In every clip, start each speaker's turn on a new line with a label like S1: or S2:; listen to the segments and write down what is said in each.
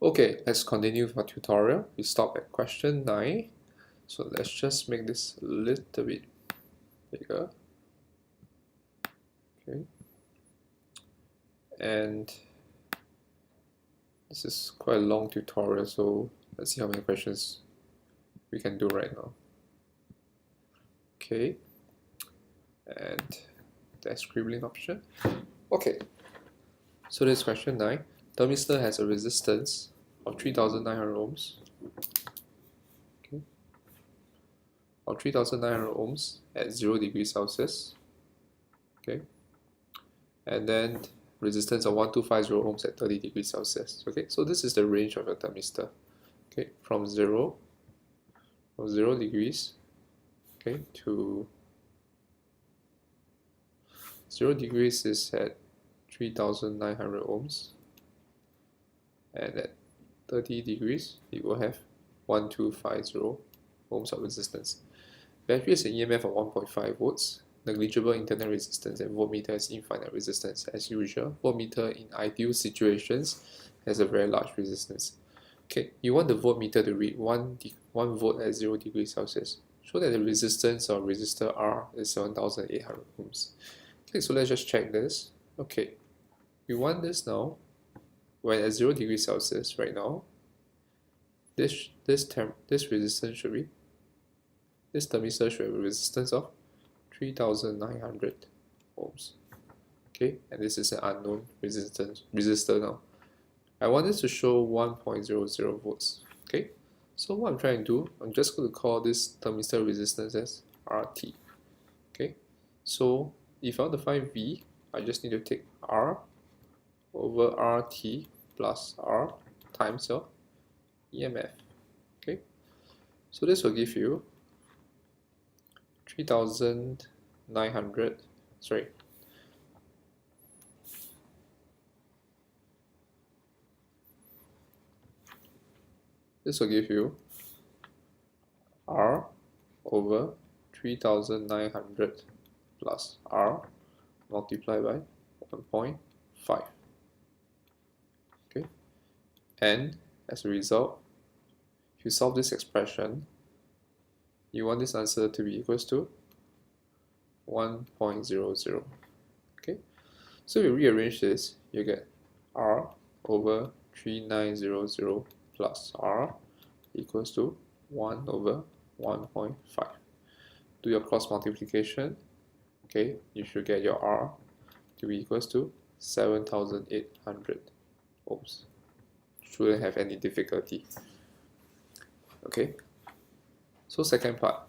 S1: Okay, let's continue with our tutorial. We stop at question 9. So let's just make this a little bit bigger. Okay. And this is quite a long tutorial, so let's see how many questions we can do right now. Okay. And the scribbling option. Okay. So this is question 9. Thermistor has a resistance of 3900 ohms. Okay. Or 3900 ohms at 0 degrees Celsius. Okay. And then resistance of 1250 ohms at 30 degrees Celsius. Okay, so this is the range of your thermistor. Okay, from 0 degrees, okay, to 0 degrees is at 3900 ohms, and at 30 degrees it will have 1250 ohms of resistance. Battery has an EMF of 1.5 volts. Negligible internal resistance, and voltmeter has infinite resistance. As usual, voltmeter in ideal situations has a very large resistance. Okay, you want the voltmeter to read 1 volt at 0 degrees Celsius. Show that the resistance of resistor R is 7800 ohms. Okay, so let's just check this. Okay, we want this now when at 0 degrees Celsius right now. This resistance should be, this thermistor should have a resistance of 3900 ohms. Okay, and this is an unknown resistor now. I want this to show 1.00 volts. Okay, so what I'm trying to do, I'm just going to call this thermistor resistance as RT. Okay, so if I want to find V, I just need to take R over RT plus R times your EMF. Okay, so this will give you 3900, sorry, this will give you R over 3900 plus R multiplied by 1.5. Okay, and as a result, if you solve this expression, you want this answer to be equals to 1.00. Okay, so you rearrange this, you get R over 3900 plus R equals to 1 over 1.5. Do your cross multiplication. Okay, you should get your R to be equals to 7800 ohms. Shouldn't have any difficulty. Okay, so second part,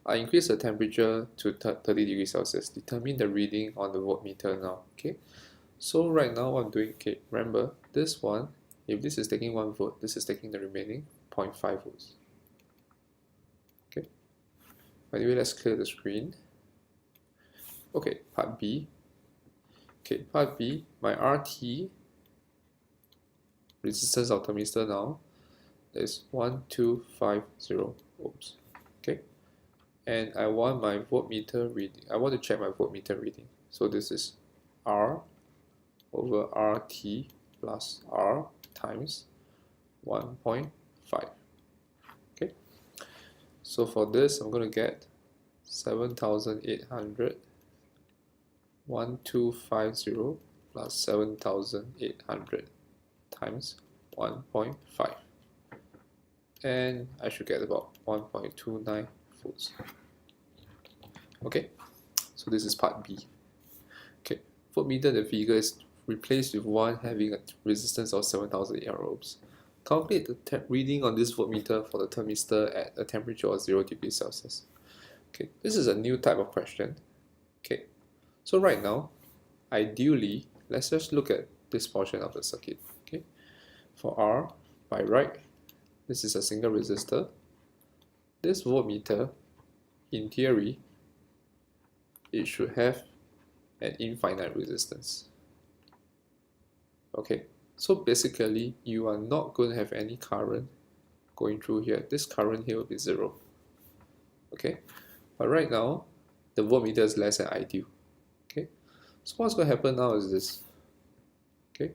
S1: I increase the temperature to 30 degrees Celsius. Determine the reading on the voltmeter now. Okay, so right now what I'm doing, okay, remember this one, if this is taking 1 volt, this is taking the remaining 0.5 volts. Okay, anyway, let's clear the screen. Okay, part B. Okay, part B, my RT resistance of thermistor now is 1250 ohms. Okay, and I want my voltmeter reading. I want to check my voltmeter reading. So this is R over RT plus R times 1.5. Okay, so for this I'm going to get 7800, 1250 plus 7800 times 1.5, and I should get about 1.29 volts. Okay, so this is part B. Okay, voltmeter, the figure is replaced with one having a resistance of 7800 ohms. Calculate the reading on this voltmeter for the thermistor at a temperature of 0 degrees Celsius. Okay, this is a new type of question. Okay, so right now, ideally, let's just look at this portion of the circuit. Okay, for R, by right, this is a single resistor. This voltmeter, in theory, it should have an infinite resistance. Okay, so basically you are not going to have any current going through here. This current here will be 0. Okay, but right now the voltmeter is less than ideal. Okay, so what's going to happen now is this. Okay,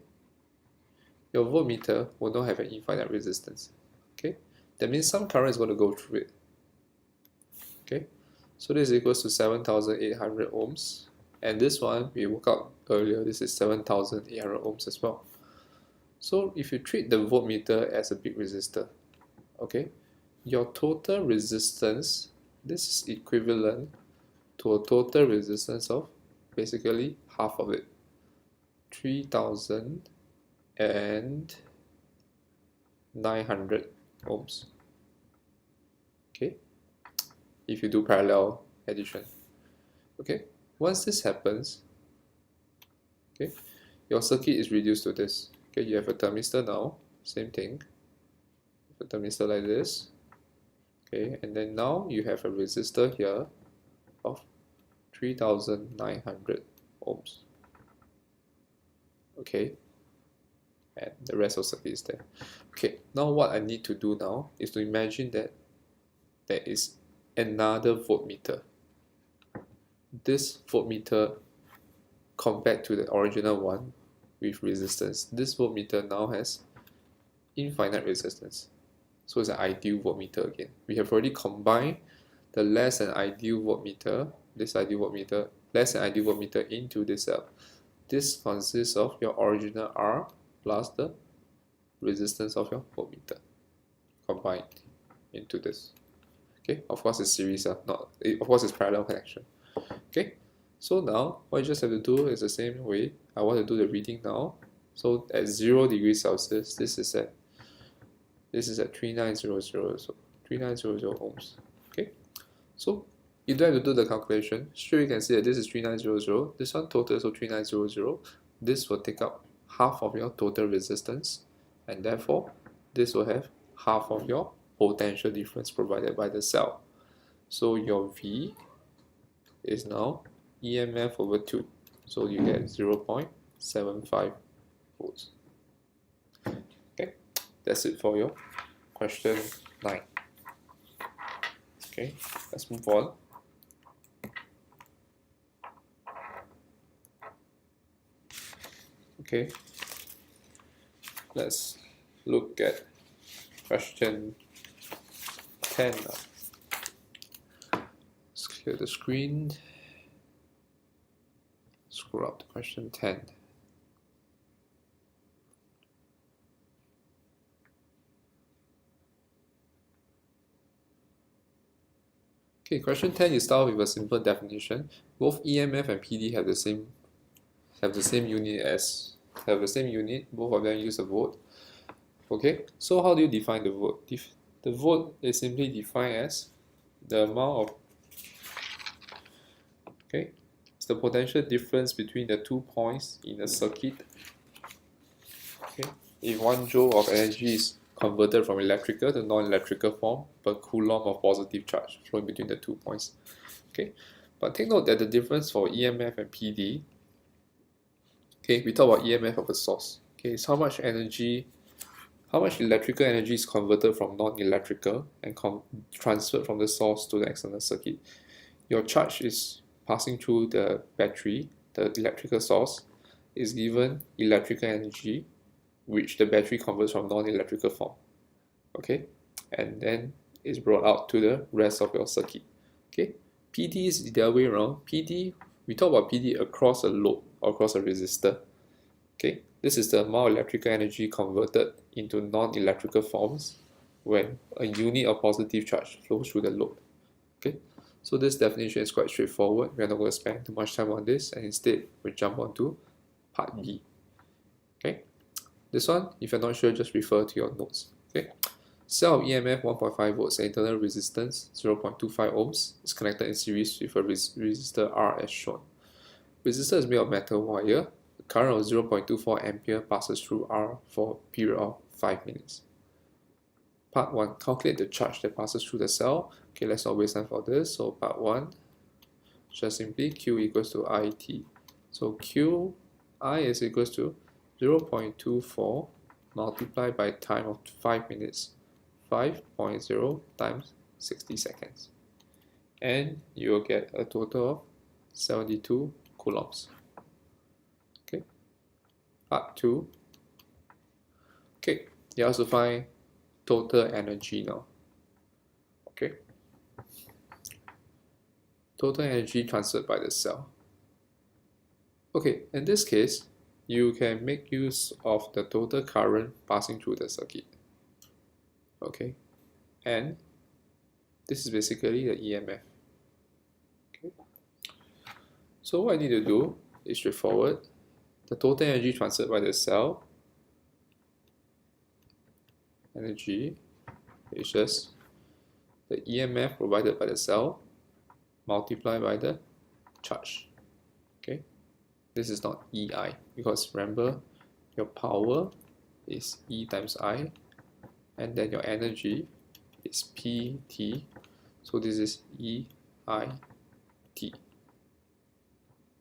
S1: your voltmeter will not have an infinite resistance. Okay, that means some current is going to go through it. Okay, so this is equals to 7,800 ohms, and this one we worked out earlier, this is 7,800 ohms as well. So if you treat the voltmeter as a big resistor, okay, your total resistance, this is equivalent to a total resistance of basically half of it, 3,900 ohms. Okay, if you do parallel addition. Okay, once this happens, okay, your circuit is reduced to this. Okay, you have a thermistor now, same thing, a thermistor like this. Okay, and then now you have a resistor here of 3,900 ohms. Okay, and the rest of the circuit is there. Okay, now what I need to do now is to imagine that there is another voltmeter. This voltmeter compared to the original one with resistance, this voltmeter now has infinite resistance. So it's an ideal voltmeter again. We have already combined the less than ideal voltmeter, this ideal voltmeter, less than ideal voltmeter into this cell. This consists of your original R plus the resistance of your voltmeter combined into this. Okay, of course it's series, of course it's parallel connection. Okay, so now what you just have to do is the same way. I want to do the reading now. So at 0 degrees Celsius, this is at 3900, so 3900 ohms. Okay, so you don't have to do the calculation. Sure, you can see that this is 3900, this one total, so 3900. This will take up half of your total resistance, and therefore this will have half of your potential difference provided by the cell. So your V is now EMF over 2, so you get 0.75 volts. Okay, that's it for your question 9. Okay, let's move on. Okay, let's look at question 10 now. Let's clear the screen. Scroll up to question 10. Okay, question 10 is start with a simple definition. Both EMF and PD have the same unit. Both of them use a volt. Okay, so how do you define the volt? The volt is simply defined as the amount of, okay, it's the potential difference between the 2 points in a circuit. Okay, if 1 joule of energy is converted from electrical to non-electrical form per coulomb of positive charge flowing between the 2 points. Okay, but take note that the difference for EMF and PD, okay, we talk about EMF of a source. Okay, it's how much electrical energy is converted from non-electrical and transferred from the source to the external circuit. Your charge is passing through the battery, the electrical source, is given electrical energy, which the battery converts from non-electrical form. Okay, and then is brought out to the rest of your circuit. Okay, PD is the other way around. PD, we talk about PD across a load or across a resistor. Okay, this is the amount of electrical energy converted into non-electrical forms when a unit of positive charge flows through the load. Okay, so this definition is quite straightforward. We are not going to spend too much time on this, and instead we jump on to part B. Okay, this one, if you're not sure, just refer to your notes. Okay, cell of EMF 1.5 volts and internal resistance 0.25 ohms is connected in series with a resistor R as shown. Resistor is made of metal wire. The current of 0.24 ampere passes through R for a period of 5 minutes. Part 1. Calculate the charge that passes through the cell. Okay, let's not waste time for this. So part 1, just simply Q equals to IT. So QI is equals to 0.24 multiplied by time of 5 minutes. 5.0 times 60 seconds. And you will get a total of 72 coulombs. Okay. Part 2. Okay, you also find total energy now. Okay, total energy transferred by the cell. Okay, in this case, you can make use of the total current passing through the circuit. Okay, and this is basically the EMF. Okay, so what I need to do is straightforward. The total energy transferred by the cell energy is just the EMF provided by the cell multiplied by the charge. Okay, this is not EI because remember your power is E times I, and then your energy is PT, so this is EIT.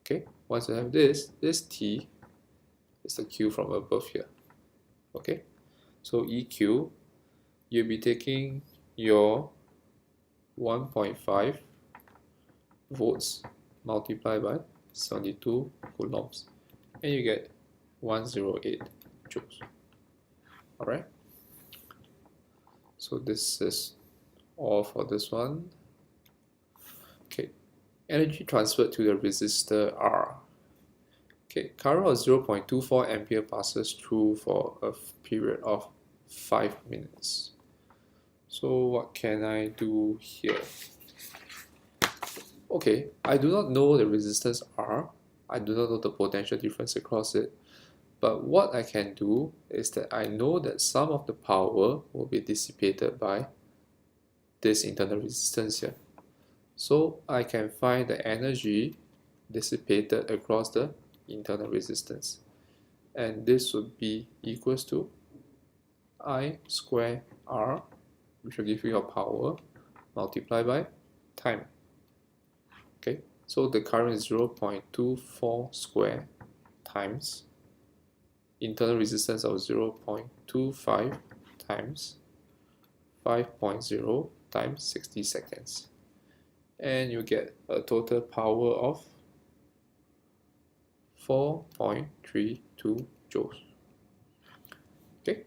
S1: Okay, once you have this T is the Q from above here. Okay, so EQ, you'll be taking your 1.5 volts multiplied by 72 coulombs, and you get 108 joules. Alright, so this is all for this one. Okay, energy transferred to the resistor R. Okay, current of 0.24 ampere passes through for a period of 5 minutes. So what can I do here? Okay, I do not know the resistance R. I do not know the potential difference across it. But what I can do is that I know that some of the power will be dissipated by this internal resistance here. So I can find the energy dissipated across the internal resistance. And this would be equals to I square R, which will give you your power, multiplied by time. Okay, so the current is 0.24 square times internal resistance of 0.25 times 5.0 times 60 seconds. And you get a total power of 4.32 joules. Okay,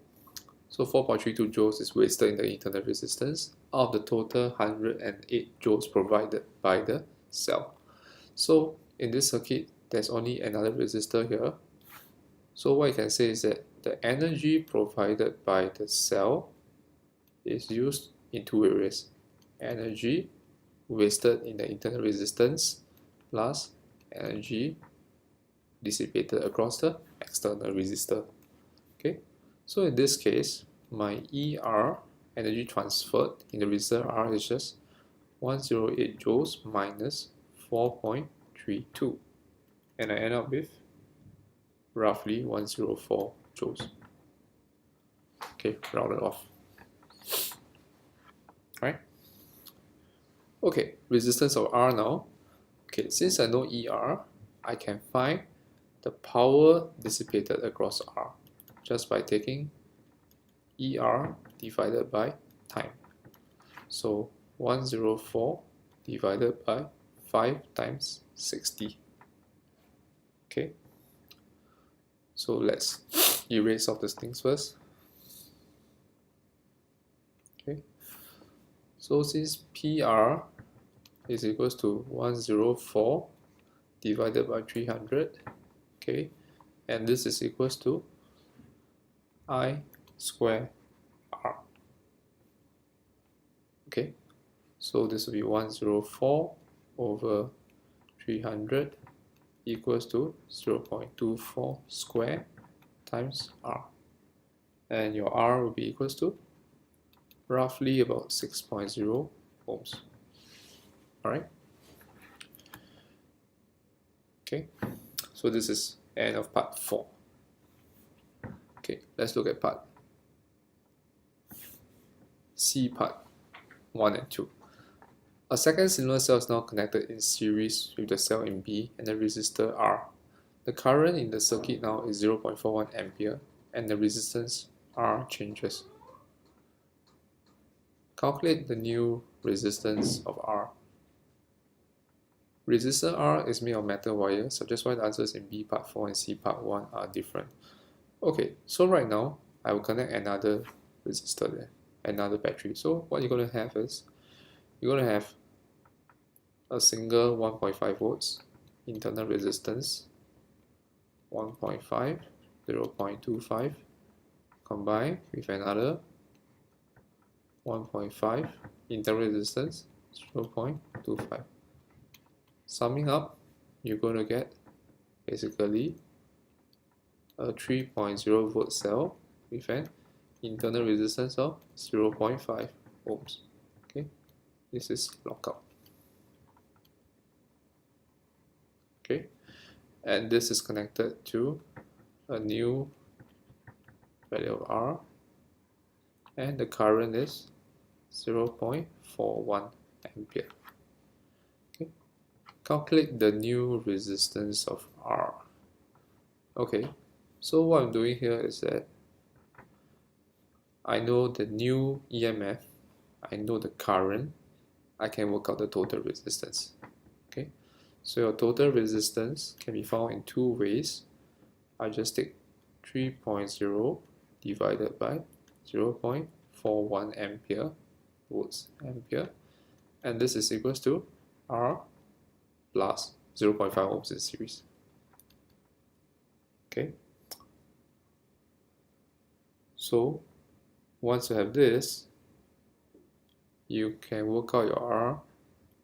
S1: so 4.32 joules is wasted in the internal resistance out of the total 108 joules provided by the cell. So in this circuit, there's only another resistor here. So what I can say is that the energy provided by the cell is used in two areas. Energy wasted in the internal resistance plus energy dissipated across the external resistor. Okay, so in this case, my ER, energy transferred in the resistor R, is just 108 joules minus 4.32, and I end up with roughly 104 joules. Okay, rounded off. Alright. Okay, resistance of R now. Okay, since I know ER, I can find the power dissipated across R just by taking ER divided by time. So 104 divided by 5 times 60. Okay, so let's erase off these things first. Okay, so since PR is equals to 104 divided by 300, okay, and this is equals to I square R. Okay, so this will be 104 over 300 equals to 0.24 square times R, and your R will be equals to roughly about 6.0 ohms. Alright, okay, so this is end of part 4. Okay, let's look at part C, part 1 and 2. A second similar cell is now connected in series with the cell in B and the resistor R. The current in the circuit now is 0.41 ampere and the resistance R changes. Calculate the new resistance of R. Resistor R is made of metal wire, so that's why the answers in B part 4 and C part 1 are different. Okay, so right now I will connect another resistor there, another battery. So what you're going to have is, you're going to have a single 1.5 volts internal resistance, 1.5, 0.25, combined with another 1.5 internal resistance, 0.25. Summing up, you're going to get basically a 3.0 volt cell with an internal resistance of 0.5 ohms. Okay, this is lockout. Okay, and this is connected to a new value of R, and the current is 0.41 ampere. Okay, calculate the new resistance of R. Okay, so what I'm doing here is that I know the new EMF, I know the current, I can work out the total resistance. Okay, so your total resistance can be found in two ways. I just take 3.0 divided by 0.41 ampere volts ampere, and this is equals to R plus 0.5 ohms in series. Okay, so once you have this, you can work out your R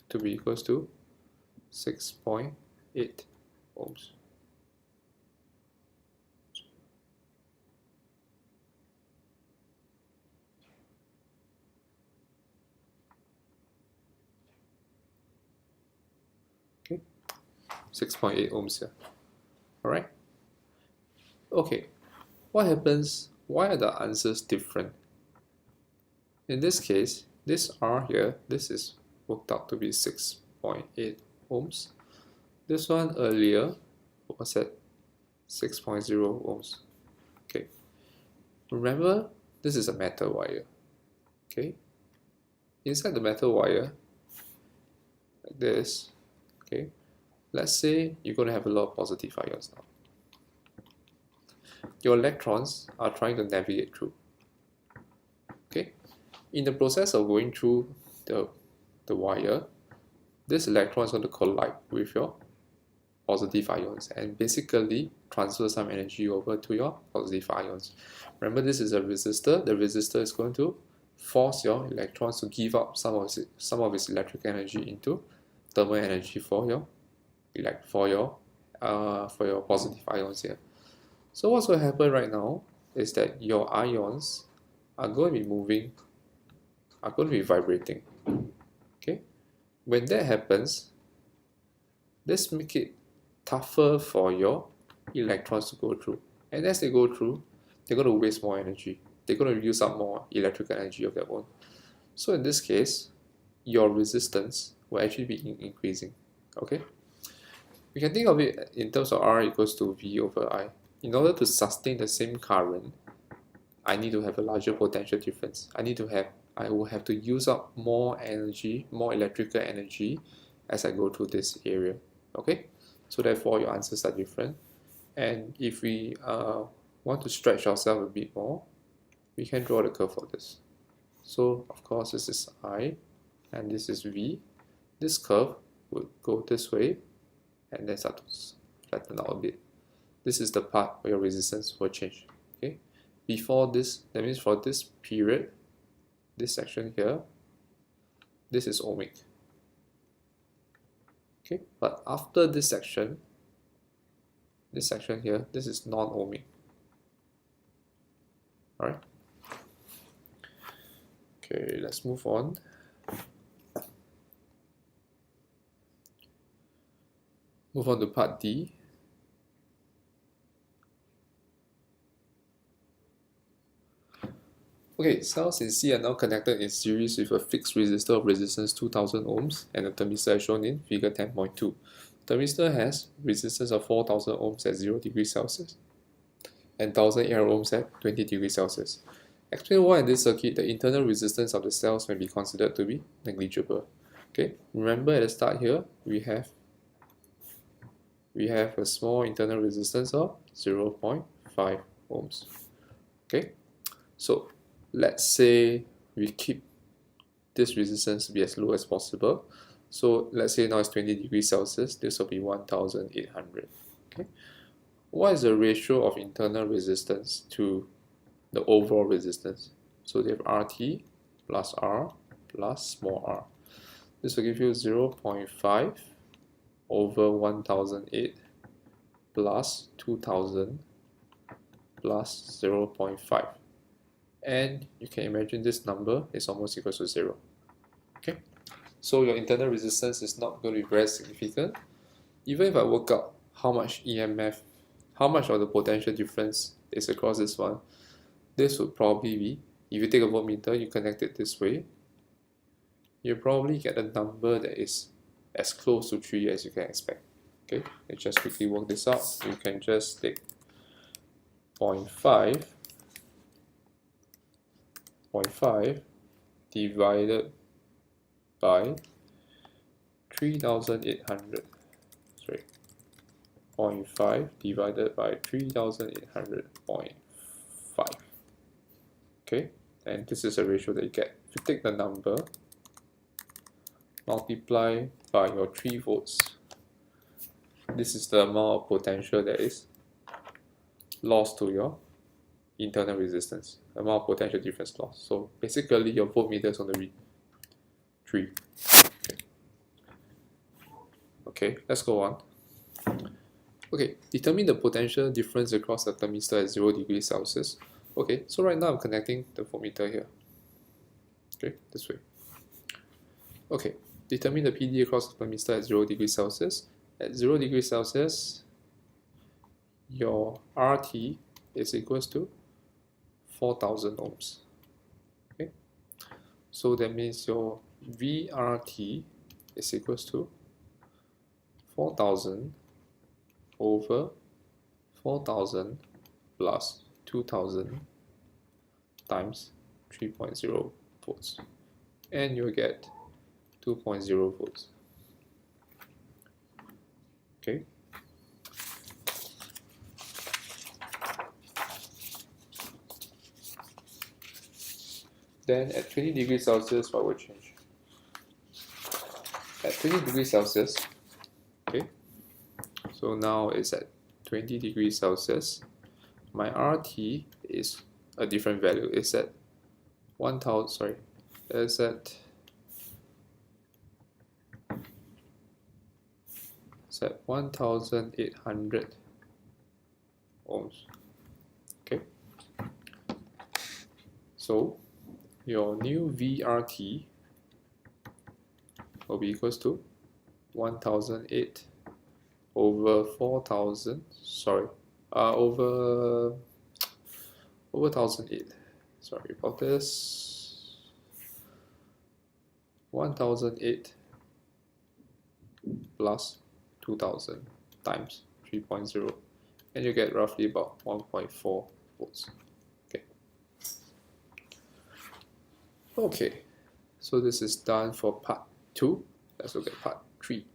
S1: to be equals to 6.8 ohms. Okay, 6.8 ohms here. All right. Okay, what happens? Why are the answers different? In this case, this R here, this is worked out to be 6.8 ohms. This one earlier was at 6.0 ohms. Okay, remember, this is a metal wire. Okay, inside the metal wire, like this, okay, let's say you're going to have a lot of positive ions now. Your electrons are trying to navigate through. Okay, in the process of going through the wire, this electron is going to collide with your positive ions and basically transfer some energy over to your positive ions. Remember, this is a resistor. The resistor is going to force your electrons to give up some of its electric energy into thermal energy for your positive ions here. So what's going to happen right now is that your ions are going to be moving, are going to be vibrating. Okay, when that happens, this makes it tougher for your electrons to go through, and as they go through, they're going to waste more energy. They're going to use up more electrical energy of their own. So in this case, your resistance will actually be increasing. Okay, we can think of it in terms of R equals to V over I. In order to sustain the same current, I need to have a larger potential difference. I will have to use up more energy, more electrical energy as I go through this area. Okay, so therefore your answers are different. And if we want to stretch ourselves a bit more, we can draw the curve for this. So of course this is I and this is V. This curve would go this way and then start to flatten out a bit. This is the part where your resistance will change. Okay, before this, that means for this period, this section here, this is ohmic. Okay, but after this section here, this is non-ohmic. Alright. Okay, let's move on. Move on to part D. Okay, cells in C are now connected in series with a fixed resistor of resistance 2000 ohms and a thermistor as shown in figure 10.2. Thermistor has resistance of 4000 ohms at 0 degrees Celsius and 1800 ohms at 20 degrees Celsius. Explain why in this circuit the internal resistance of the cells may be considered to be negligible. Okay, remember at the start here we have a small internal resistance of 0.5 ohms. Okay, So let's say we keep this resistance to be as low as possible. So let's say now it's 20 degrees Celsius, this will be 1800. Okay. What is the ratio of internal resistance to the overall resistance? So they have RT plus R plus small r. This will give you 0.5 over 1008 plus 2000 plus 0.5. And you can imagine this number is almost equal to 0. Okay, so your internal resistance is not going to be very significant. Even if I work out how much EMF, how much of the potential difference is across this one, this would probably be, if you take a voltmeter, you connect it this way, you probably get a number that is as close to 3 as you can expect. Okay, let's just quickly work this out. You can just take 0.5 divided by 3800. Sorry, 0.5 divided by 3800.5. Okay, and this is a ratio that you get. If you take the number, multiply by your 3 volts, this is the amount of potential that is lost to your internal resistance, amount of potential difference lost. So basically your voltmeter is going to read 3. Okay, let's go on. Okay, determine the potential difference across the thermistor at 0 degrees Celsius. Okay, so right now I'm connecting the voltmeter here. Okay, this way. Okay, determine the PD across the thermistor at 0 degrees Celsius. At 0 degrees Celsius, your RT is equals to 4000 ohms. Okay, so that means your VRT is equals to 4000 over 4000 plus 2000 times 3.0 volts, and you'll get 2.0 volts. Okay. Then at 20 degrees Celsius, what will change? At 20 degrees Celsius, okay, so now it's at 20 degrees Celsius, my RT is a different value. It's at 1000, sorry, it's at 1800 ohms. Okay, so your new VRT will be equals to 1008 over 4000, sorry, over 1008, sorry about this, 1008 plus 2000 times 3.0, and you get roughly about 1.4 volts. Okay, so this is done for part 2. Let's look at part 3.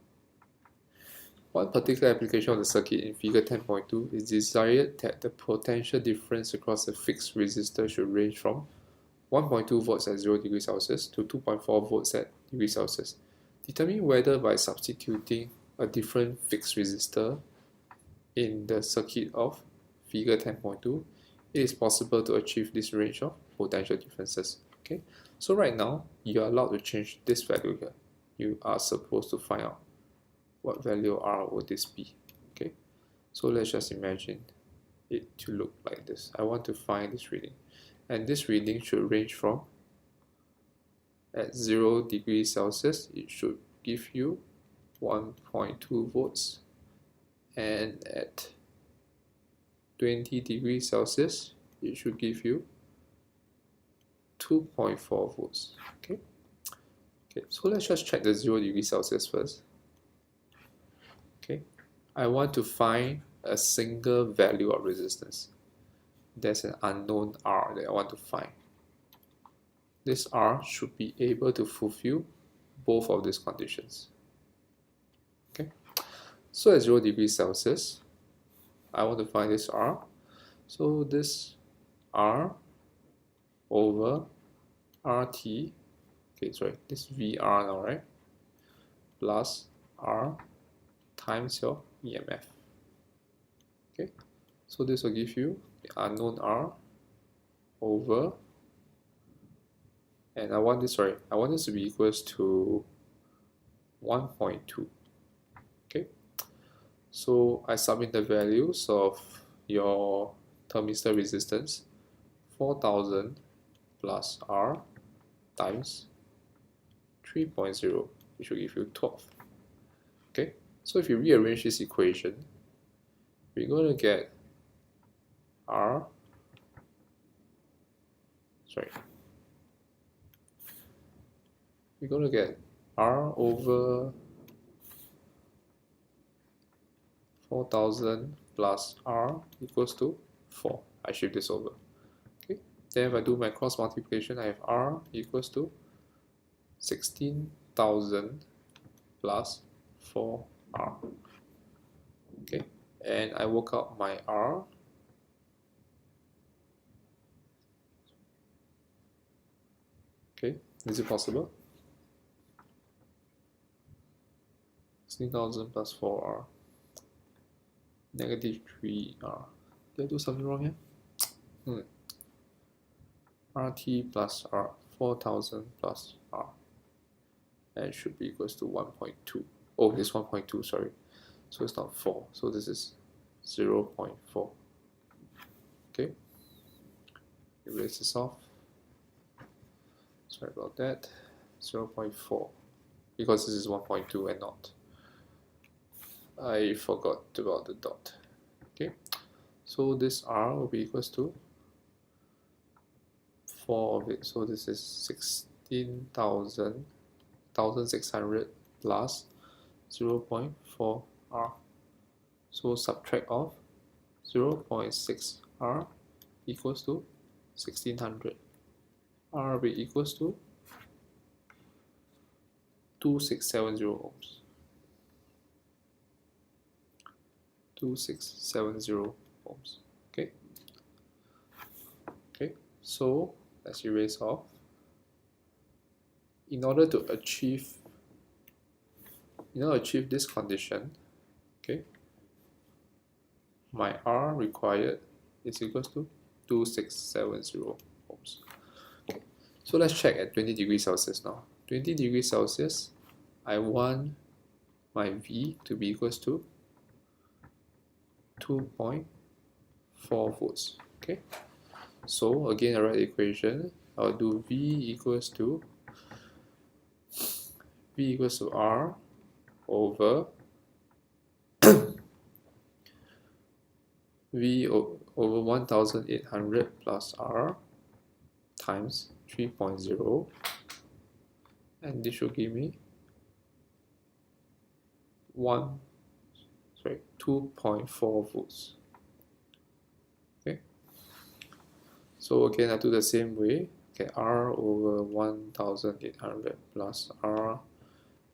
S1: One particular application of the circuit in figure 10.2 is desired that the potential difference across a fixed resistor should range from 1.2 volts at 0 degrees Celsius to 2.4 volts at degrees Celsius. Determine whether by substituting a different fixed resistor in the circuit of figure 10.2, it is possible to achieve this range of potential differences. Okay, so right now you are allowed to change this value here. You are supposed to find out what value R would this be. Okay, so let's just imagine it to look like this. I want to find this reading, and this reading should range from, at 0 degrees Celsius, it should give you 1.2 volts, and at 20 degrees Celsius, it should give you 2.4 volts. Okay, so let's just check the 0 degrees Celsius first. Okay, I want to find a single value of resistance. There's an unknown R that I want to find. This R should be able to fulfill both of these conditions. Okay, so at 0 degrees Celsius, I want to find this R. So this R over RT, okay, sorry, this VR now, right? Plus R times your EMF. Okay, so this will give you the unknown R over, and I want this to be equals to 1.2. Okay, so I submit the values of your thermistor resistance, 4000 plus R times 3.0, which will give you 12. Okay, so if you rearrange this equation, we're going to get R, we're going to get R over 4000 plus R equals to 4. I shift this over. Okay, then if I do my cross multiplication, I have R equals to 16,000 plus 4R. Okay, and I work out my R. Okay, is it possible? 16,000 plus 4R. Negative 3R. Did I do something wrong here? RT plus R, 4000 plus R. And it should be equals to 1.2. Oh, it's 1.2, sorry. So it's not 4. So this is 0.4. Okay. Erase this off. Sorry about that. 0.4. Because this is 1.2 and not. I forgot about the dot. Okay. So this R will be equals to 4 of it. So this is 16,600 plus 0.4 R. So subtract off 0.6 R equals to 1600. R will be equals to 2670 ohms. 2670 ohms. Okay. Okay. So let's erase off. In order to achieve this condition, okay, my R required is equals to 2670 ohms. Okay. So let's check at 20 degrees Celsius now. 20 degrees Celsius, I want my V to be equals to 2.4 volts. Okay. So again, I write the equation. I'll do V equals to R over V over 1800 plus R times 3.0, and this should give me 2.4 volts. Okay. So again, I do the same way. Okay, R over 1800 plus R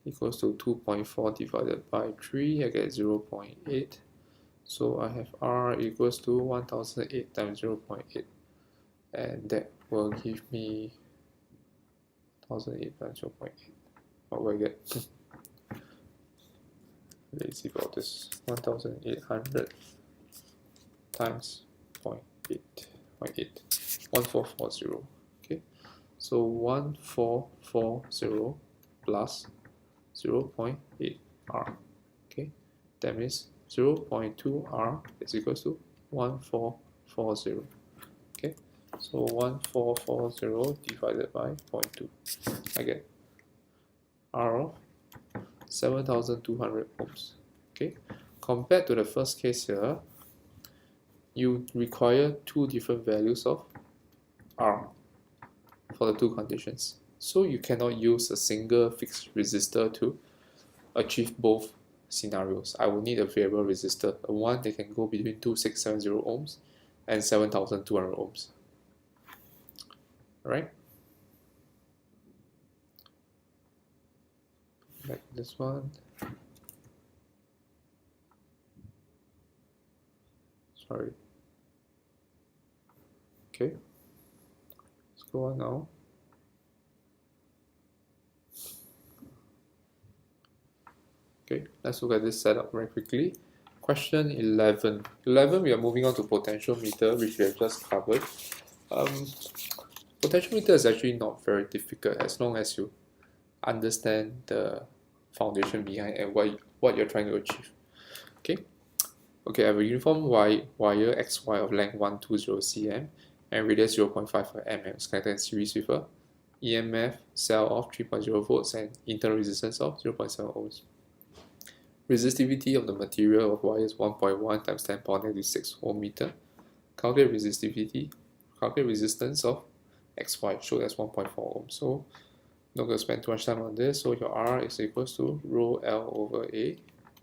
S1: equals to 2.4 divided by 3. I get 0.8. So I have R equals to 1008 times 0.8, and that will give me 1008 times 0.8. What will I get? Lazy about this. 1800 times 0.8. 1440. Okay, so 1440 plus 0.8 R. Okay, that means 0.2 R is equals to 1440. Okay, so 1440 divided by 0.2, I get R of 7200 ohms. Okay, compared to the first case here, you require two different values of R for the two conditions. So you cannot use a single fixed resistor to achieve both scenarios. I will need a variable resistor, a one that can go between 2670 ohms and 7200 ohms. Alright? Like this one. Sorry. Okay. Let's go on now. Okay, let's look at this setup very quickly. Question 11. 11, we are moving on to potentiometer, which we have just covered. Potentiometer is actually not very difficult as long as you understand the foundation behind and what you're trying to achieve. Okay, I have a uniform wire XY of length 120 cm and radius 0.55 mm is connected in series with a EMF cell of 3.0 volts and internal resistance of 0.7 ohms. Resistivity of the material of wire is 1.1 times 10 power negative 6 ohm meter. Calculate resistance of XY, shown as 1.4 ohm. So not going to spend too much time on this. So your R is equals to rho L over A,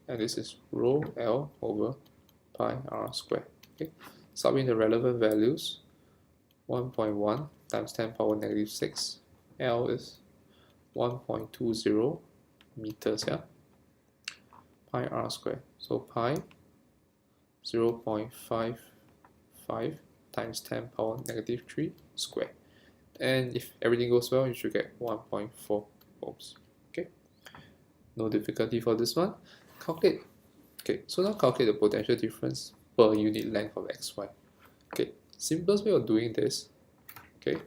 S1: and this is rho L over pi R squared. Okay, sub in the relevant values. 1.1 times 10 power negative 6. L is 1.20 meters, yeah. Pi R squared. So pi 0.55 times 10 power negative 3 squared. And if everything goes well, you should get 1.4 ohms. Okay, no difficulty for this one. Calculate. Okay, so now calculate the potential difference per unit length of XY. Okay, simplest way of doing this, okay,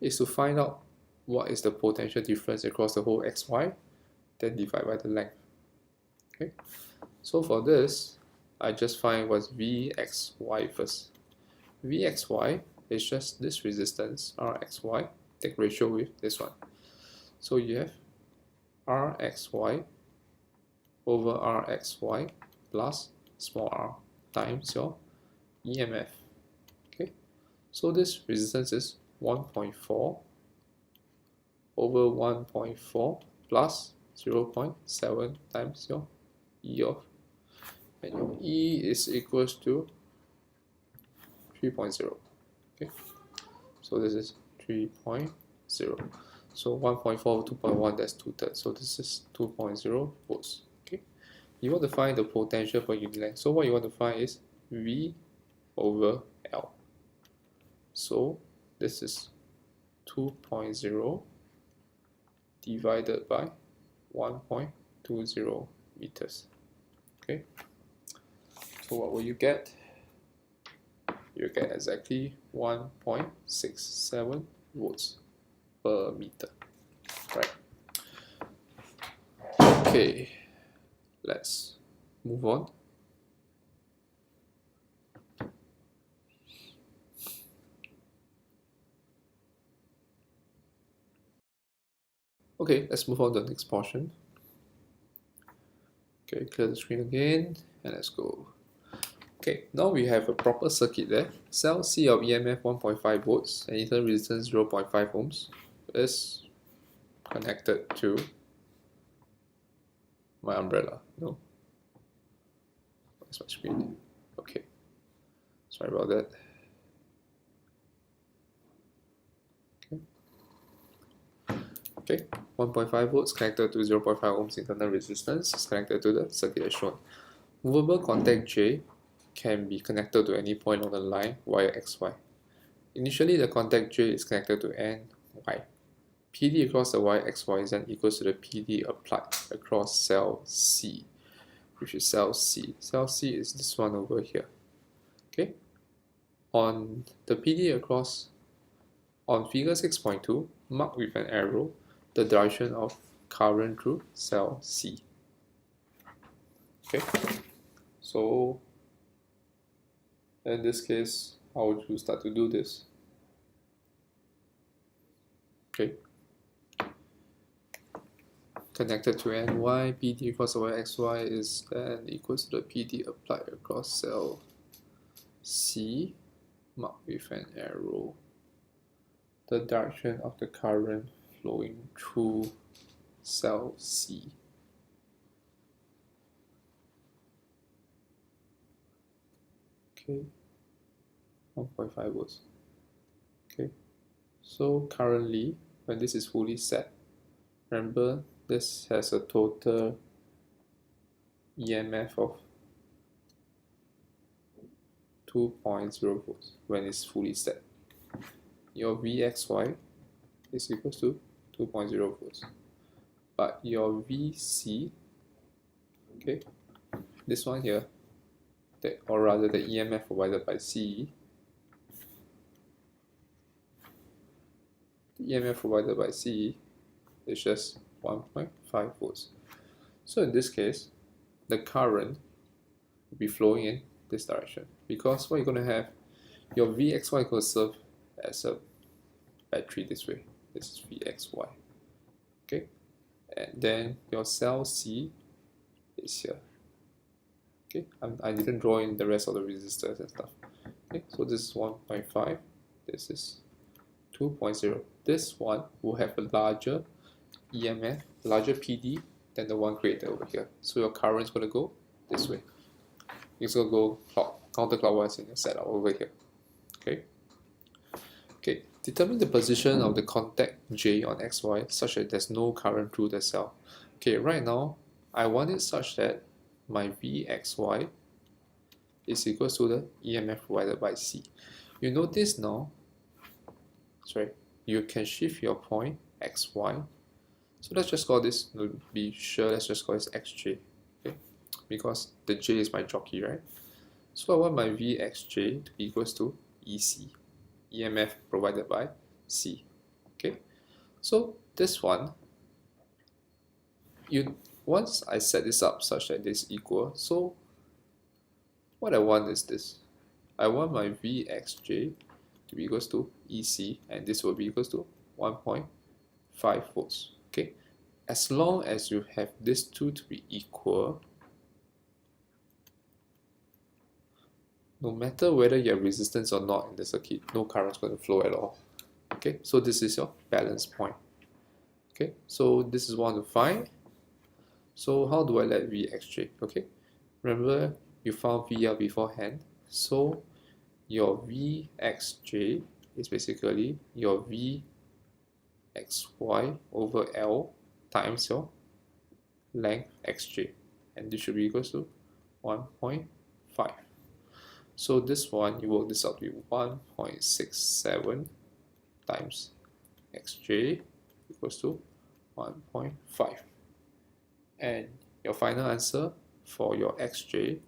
S1: is to find out what is the potential difference across the whole XY, then divide by the length. Okay, so for this, I just find what's Vxy first. Vxy is just this resistance, Rxy, take ratio with this one. So you have Rxy over Rxy plus small r times your EMF. Okay, so this resistance is 1.4 over 1.4 plus 0.7 times your E of, and your E is equals to 3.0. Okay, so this is 3.0. So 1.4 over 2.1, that's 2/3. So this is 2.0 volts. Okay, you want to find the potential per unit length. So what you want to find is V over L. So this is 2.0 divided by 1.20 meters. Okay, so what will you get? You get exactly 1.67 volts per meter. Right. Okay, let's move on. Okay, let's move on to the next portion. Okay, clear the screen again and let's go. Okay, now we have a proper circuit there. Cell C of EMF 1.5 volts and internal resistance 0.5 ohms is connected to my umbrella. No, where's my screen? Okay, sorry about that. Okay, 1.5 volts connected to 0.5 ohms internal resistance is connected to the circuit as shown. Movable contact J can be connected to any point on the line via XY. Initially, the contact J is connected to NY. PD across the Y XY is then equals to the PD applied across cell C, which is cell C. Cell C is this one over here. Okay, on the PD across, on figure 6.2, mark with an arrow the direction of current through cell C. Okay, so in this case, how would you start to do this? Okay, connected to NY, PD across the YXY is then equals to the PD applied across cell C, marked with an arrow the direction of the current flowing through cell C. Okay, 1.5 volts. Okay, so currently, when this is fully set, remember this has a total EMF of 2.0 volts when it's fully set. your Vxy is equals to 2.0 volts. But your Vc, okay, this one here, or rather the EMF provided by CE, the EMF provided by CE is just 1.5 volts. So in this case, the current will be flowing in this direction, because what you're going to have, your Vxy will serve as a battery this way. This is Vxy. Okay, and then your cell C is here. Okay, I didn't draw in the rest of the resistors and stuff. Okay, so this is 1.5, this is 2.0. This one will have a larger EMF, larger PD than the one created over here. So your current is going to go this way. It's going to go counterclockwise in your setup over here. Okay. Okay. Determine the position of the contact J on XY such that there's no current through the cell. Okay, right now I want it such that my Vxy is equal to the EMF provided by C. You notice now, sorry, you can shift your point XY. So let's just call this, to be sure, let's just call this XJ, okay? Because the J is my jockey, right? So I want my Vxj to be equals to EC, EMF provided by C, okay? So this one, once I set this up such that this is equal, so what I want is this. I want my Vxj to be equals to EC, and this will be equals to 1.5 volts. Okay, as long as you have these two to be equal, no matter whether you have resistance or not in the circuit, no current is going to flow at all. Okay, so this is your balance point. Okay, so this is 1 to 5. So how do I let Vxj? Okay, remember you found VR beforehand, so your Vxj is basically your Vxy over L times your length xj, and this should be equal to 1.5. So this one, you work this out to be 1.67 times xj equals to 1.5. And your final answer for your xj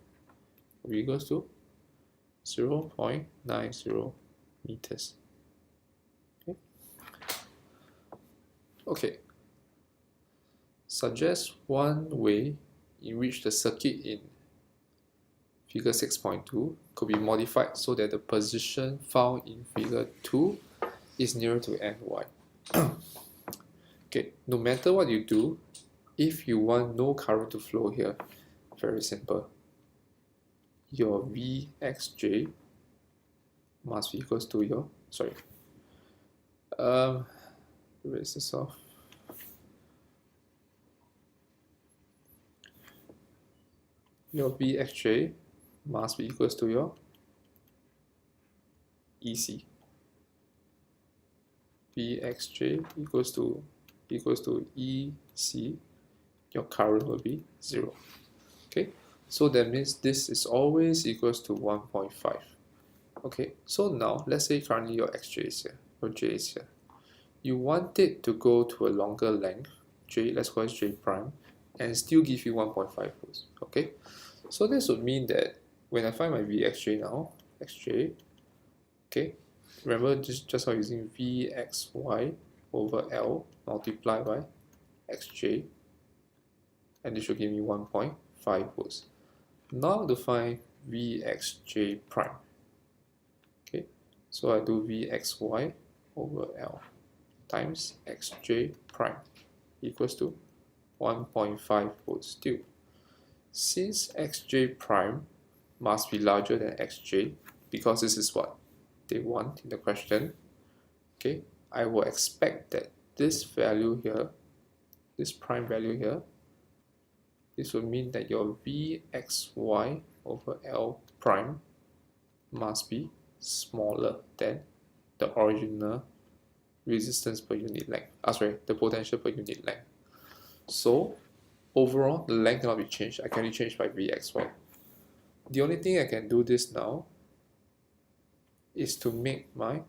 S1: will be equals to 0.90 meters. Okay. Suggest one way in which the circuit in figure 6.2 could be modified so that the position found in figure 2 is nearer to NY. Okay, no matter what you do, if you want no current to flow here, very simple. Your Vxj must be equals to your, erase this off. Your Vxj must be equals to your EC. Vxj equals to EC. Your current will be 0. Okay, so that means this is always equals to 1.5. Okay, so now let's say currently your xj is here, your j is here. You want it to go to a longer length, j, let's call it j prime, and still give you 1.5 volts. Okay, so this would mean that when I find my Vxj now, xj, okay, remember just how using Vxy over L multiplied by xj, and this should give me 1.5 volts. Now to find Vxj prime. Okay, so I do Vxy over L times xj prime equals to 1.5 volts still. Since xj prime must be larger than xj, because this is what they want in the question, okay, I will expect that this value here, this prime value here, this will mean that your Vxy over L prime must be smaller than the original resistance per unit length. The potential per unit length. So overall, the length cannot be changed. I can only change by Vxy. The only thing I can do this now is to make my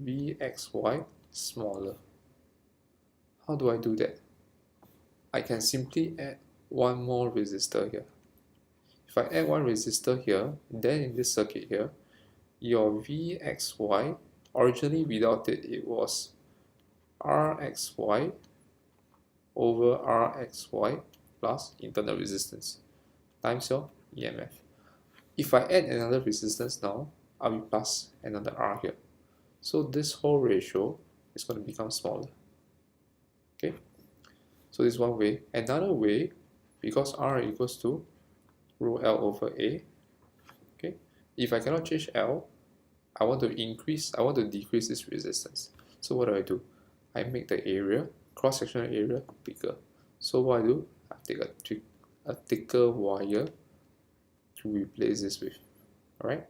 S1: Vxy smaller. How do I do that? I can simply add one more resistor here. If I add one resistor here, then in this circuit here, your Vxy, originally without it, it was Rxy over Rxy plus internal resistance times your EMF. If I add another resistance now, I'll be plus another R here. So this whole ratio is going to become smaller. Okay, so this is one way. Another way, because R equals to rho L over A, okay, if I cannot change L, I want to decrease this resistance. So what do? I make the area, cross-sectional area, bigger. So what I do, I take a thicker wire to replace this with. Alright?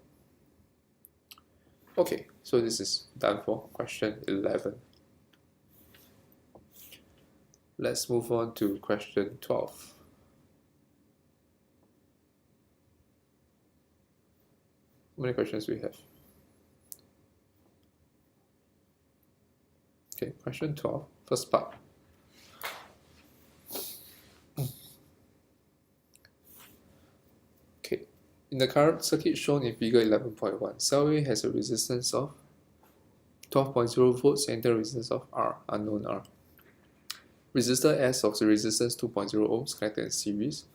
S1: Okay, so this is done for question 11. Let's move on to question 12. How many questions do we have? Okay, question 12, first part. Okay, in the current circuit shown in figure 11.1, cell A has a resistance of 12.0 volts and the resistance of R, unknown R. Resistor S of the resistance 2.0 ohms connected in series.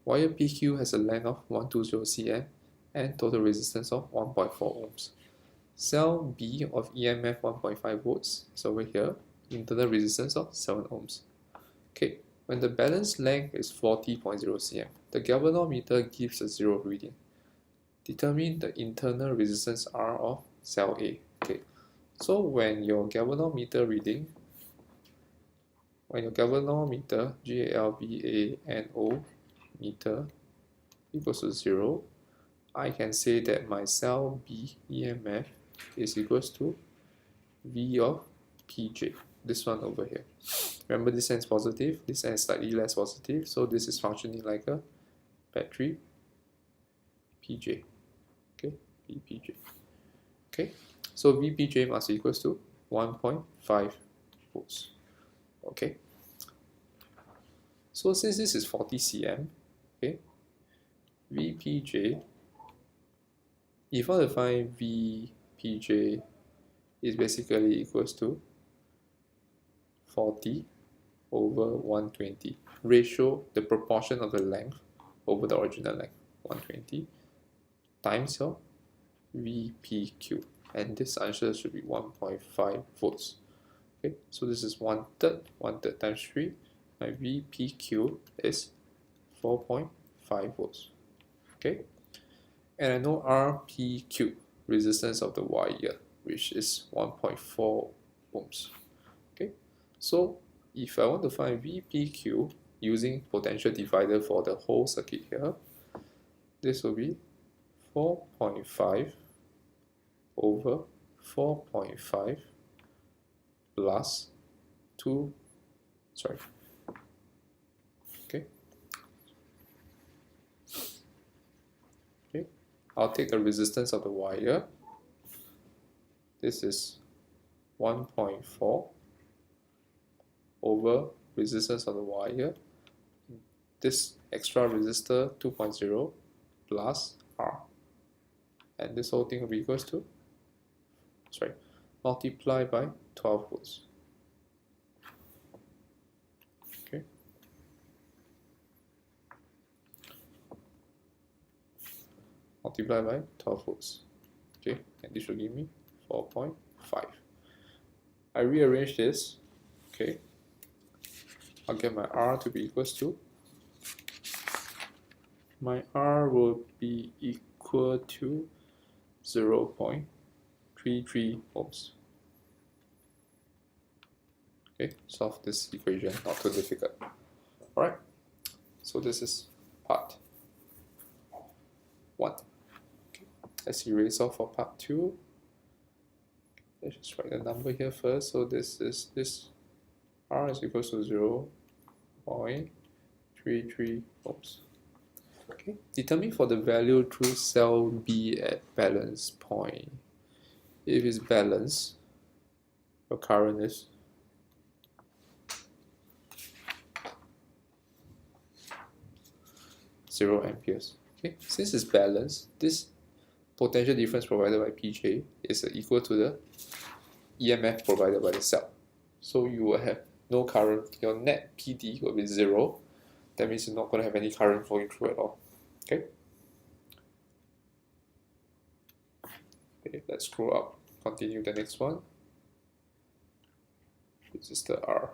S1: Wire PQ has a length of 120 cm and total resistance of 1.4 ohms. Cell B of EMF 1.5 volts is over here, internal resistance of 7 ohms. Okay, when the balance length is 40.0 cm, the galvanometer gives a 0 reading. Determine the internal resistance R of cell A. Okay, so when your galvanometer GALVANO meter equals to 0, I can say that my cell B EMF is equals to V of Pj, this one over here. Remember, this end is positive, this end is slightly less positive, so this is functioning like a battery Pj. Okay, Vpj. Okay, so Vpj must equals to 1.5 volts. Okay, so since this is 40 cm, okay, Vpj, if I want to find Vpj, is basically equals to 40 over 120, ratio the proportion of the length over the original length, 120 times your Vpq, and this answer should be 1.5 volts. Okay, so this is 1/3 times 3. My Vpq is 4.5 volts. Okay, and I know Rpq, resistance of the wire, which is 1.4 ohms. Okay, so if I want to find Vpq using potential divider for the whole circuit here, this will be 4.5 over 4.5 plus 2, okay, I'll take the resistance of the wire. This is 1.4 over resistance of the wire. This extra resistor 2.0 plus R, and this whole thing will be equals to, multiply by 12 volts. Okay, multiply by 12 volts. Okay, and this will give me 4.5. I rearrange this. Okay, I'll get my R to be equals to, my R will be equal to 0.33 ohms. Okay, solve this equation, not too difficult. Alright, so this is part 1. Okay, let's erase off for part 2. Let's just write the number here first. So this R is equals to 0.33 ohms. Okay, determine for the value through cell B at balance point. If it's balanced, your current is 0 amperes. Okay, since it's balanced, this potential difference provided by Pj is equal to the EMF provided by the cell. So you will have no current, your net PD will be 0. That means you're not going to have any current flowing through at all. Okay, let's scroll up, continue the next one. This is the R.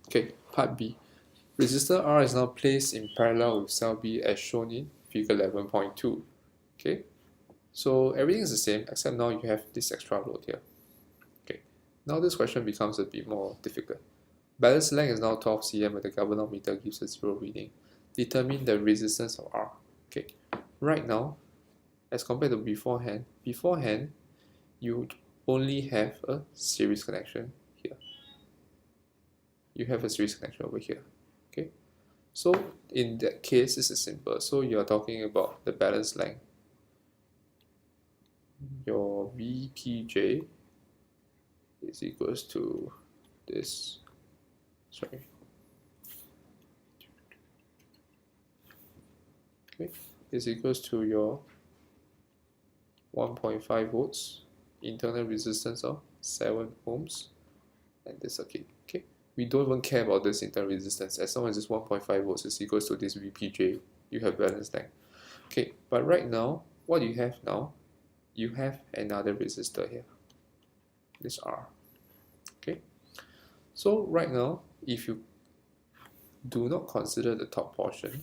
S1: Okay, part B. Resistor R is now placed in parallel with cell B as shown in figure 11.2. Okay, so everything is the same except now you have this extra load here. Okay, now this question becomes a bit more difficult. Balance length is now 12 cm and the galvanometer gives a 0 reading. Determine the resistance of R. Okay, right now, as compared to beforehand, you only have a series connection here. You have a series connection over here. Okay, so in that case, this is simple. So you're talking about the balance length. Your VPJ is equals to this. Sorry. Okay, is equals to your 1.5 volts, internal resistance of 7 ohms, and the circuit. Okay, we don't even care about this internal resistance. As long as this 1.5 volts is equals to this VPJ, you have balance length. Okay, but right now, what do you have now? You have another resistor here, this R. Okay, so right now, if you do not consider the top portion,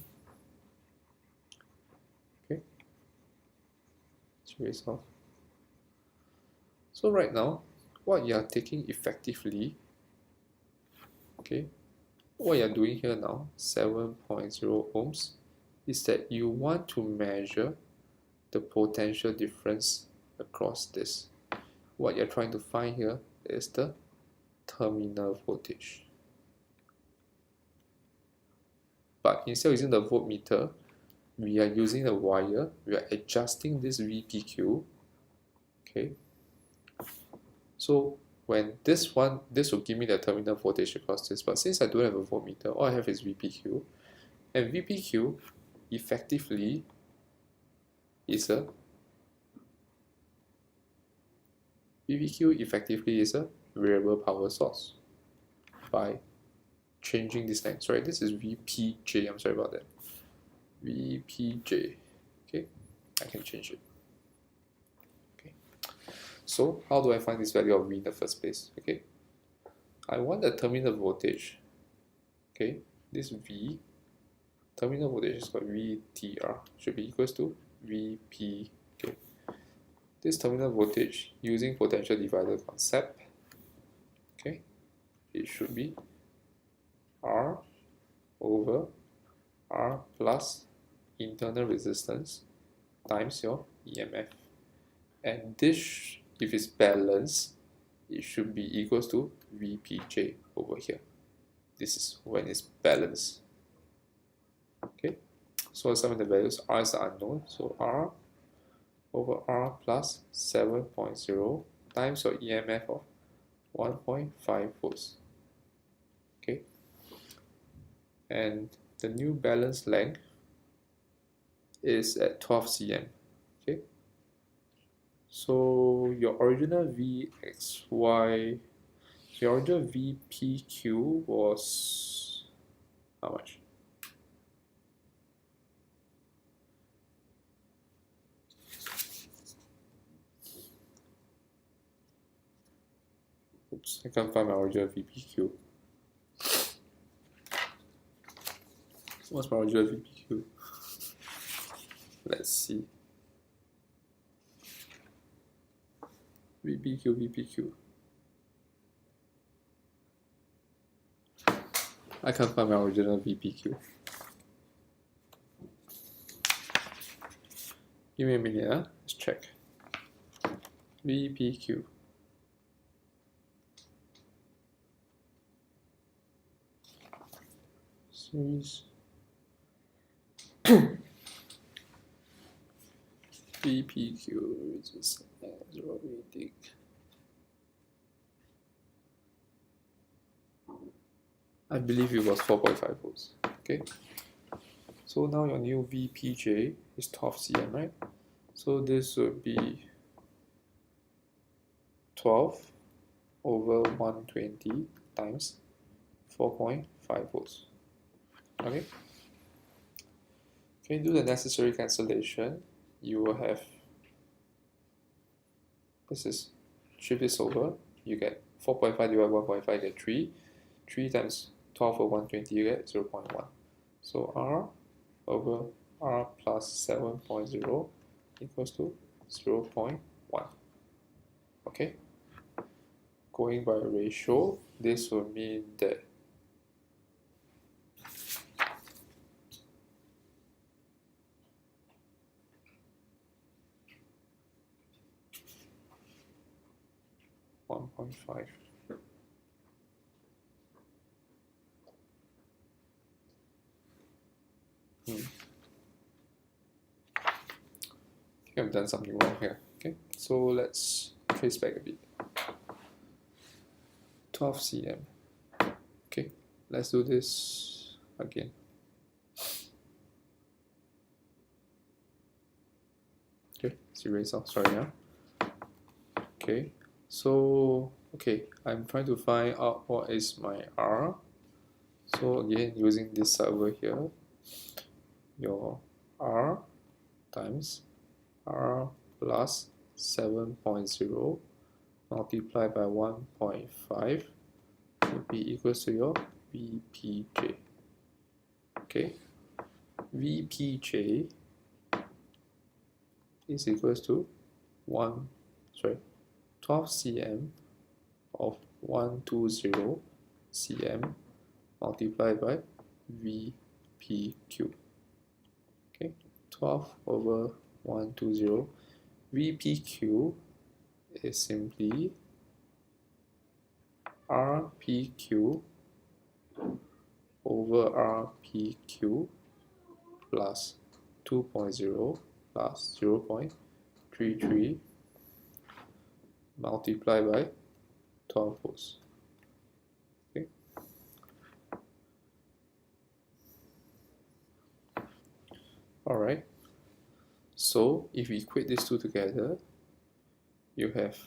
S1: okay, let's erase off. So right now, what you are taking effectively, okay, what you are doing here now, 7.0 ohms, is that you want to measure the potential difference across this. What you're trying to find here is the terminal voltage. But instead of using the voltmeter, we are using the wire, we are adjusting this VPQ. Okay, so when this will give me the terminal voltage across this, but since I don't have a voltmeter, all I have is VPQ, and VPQ effectively is a variable power source by changing this length. Sorry, this is VPJ, I'm sorry about that. VPJ, okay, I can change it. Okay, so how do I find this value of V in the first place? Okay, I want the terminal voltage. Okay, this V, terminal voltage is called VTR, should be equals to VP. Okay, this terminal voltage using potential divider concept, okay, it should be R over R plus internal resistance times your EMF, and this, if it's balanced, it should be equals to VPJ over here. This is when it's balanced. Okay, so some of the values, R is unknown, so R over R plus 7.0 times your EMF of 1.5 volts. Okay, and the new balance length is at 12 cm. Okay, so your original VXY, your original VPQ was how much? Oops, I can't find my original VPQ. What's my original VPQ? Let's see. VPQ. I can't find my original VPQ. Give me a minute, let's check. VPQ. Series. VPQ is what we think. I believe it was 4.5 volts. Okay. So now your new VPJ is 12 cm, right? So this would be 12 over 120 times 4.5 volts. Okay. Okay, do the necessary cancellation. You will have, this is, shift this over, you get 4.5 divided by 1.5, get 3. 3 times 12 over 120, you get 0.1. So R over R plus 7.0 equals to 0.1. Okay. Going by ratio, this will mean that one 1.5. I think I've done something wrong here. Okay, so let's trace back a bit. 12 cm. Okay, let's do this again. Okay, let's erase off. Sorry, yeah. Okay, so I'm trying to find out what is my R. So again, using this server here, your R times R plus 7.0 multiplied by 1.5 would be equals to your VPJ. Okay, VPJ is equals to 12 cm of 120 cm multiplied by VPQ. Okay, 12 over 120. VPQ is simply RPQ over RPQ plus 2.0 plus 0.33 multiplied by 12 volts. Okay. Alright. So if we equate these two together, you have,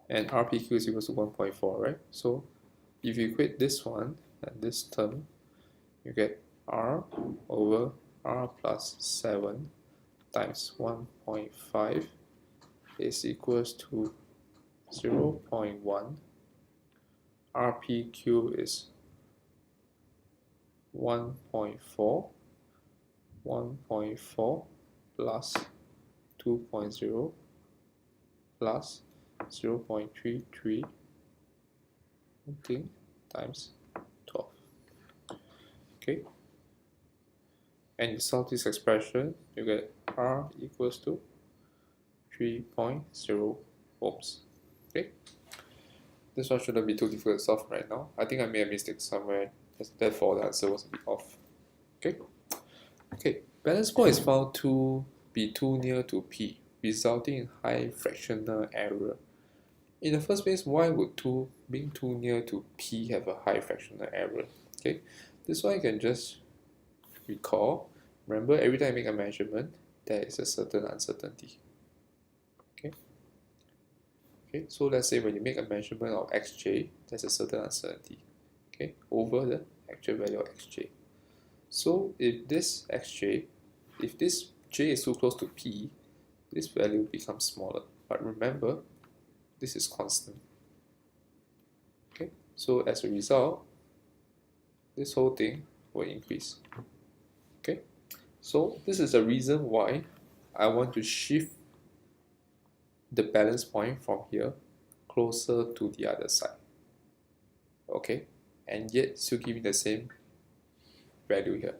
S1: and RPQ is equal to 1.4, right? So if you equate this one and this term, you get R over R plus 7 times 1.5 is equals to 0.1. RPQ is 1.4. 1.4 plus 2.0 plus 0.33 times 12. Okay, and you solve this expression, you get R equals to 3.0 ohms. Okay, this one shouldn't be too difficult to solve right now. I think I made a mistake somewhere, therefore the answer was a bit off. Okay, balance point is found to be too near to P, resulting in high fractional error. In the first place, why would being too near to P have a high fractional error? Okay, this one you can just recall. Remember, every time you make a measurement, there is a certain uncertainty. Okay, so let's say when you make a measurement of xj, there's a certain uncertainty, okay, over the actual value of xj. So if this xj, if this j is too close to P, this value becomes smaller. But remember, this is constant. Okay, so as a result, this whole thing will increase. Okay, so this is the reason why I want to shift the balance point from here closer to the other side. Okay, and yet still give me the same value here.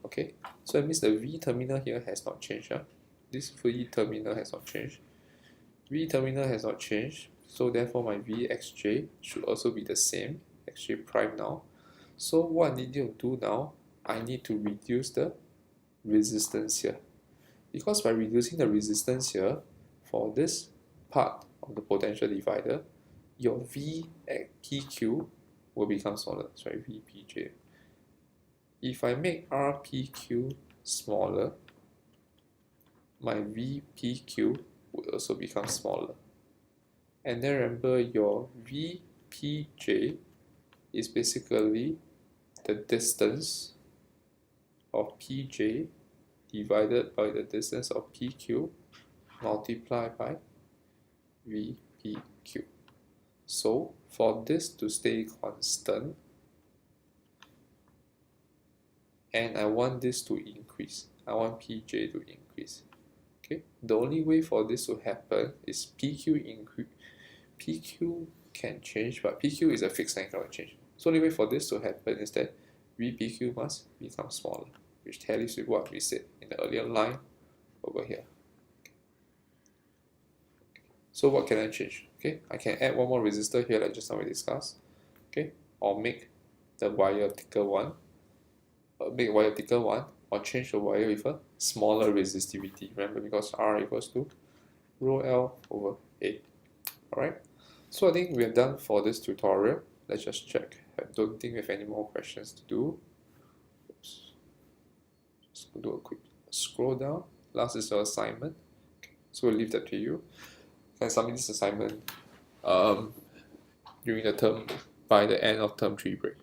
S1: Okay, so it means the V terminal here has not changed. This V terminal has not changed. V terminal has not changed, so therefore my Vxj should also be the same, xj prime now. So what I need to do now, I need to reduce the resistance here. because by reducing the resistance here for this part of the potential divider, your V at PQ will become smaller. Sorry, VPJ. If I make RPQ smaller, my VPQ would also become smaller. And then remember, your VPJ is basically the distance of PJ divided by the distance of PQ multiplied by VPQ. So for this to stay constant, and I want this to increase, I want PJ to increase. Okay, the only way for this to happen is PQ increase. PQ can change, but PQ is a fixed line, cannot change. So the only way for this to happen is that VPQ must become smaller, which tallies with what we said in the earlier line over here. So what can I change? Okay, I can add one more resistor here like just now we discussed. Okay, or make the wire thicker one. Make wire thicker one, or change the wire with a smaller resistivity. Remember, because R equals to rho L over A. Alright, so I think we are done for this tutorial. Let's just check. I don't think we have any more questions to do. Oops. Just do a quick scroll down. Last is your assignment. Okay, so we'll leave that to you. You can submit this assignment during the term by the end of term 3 break.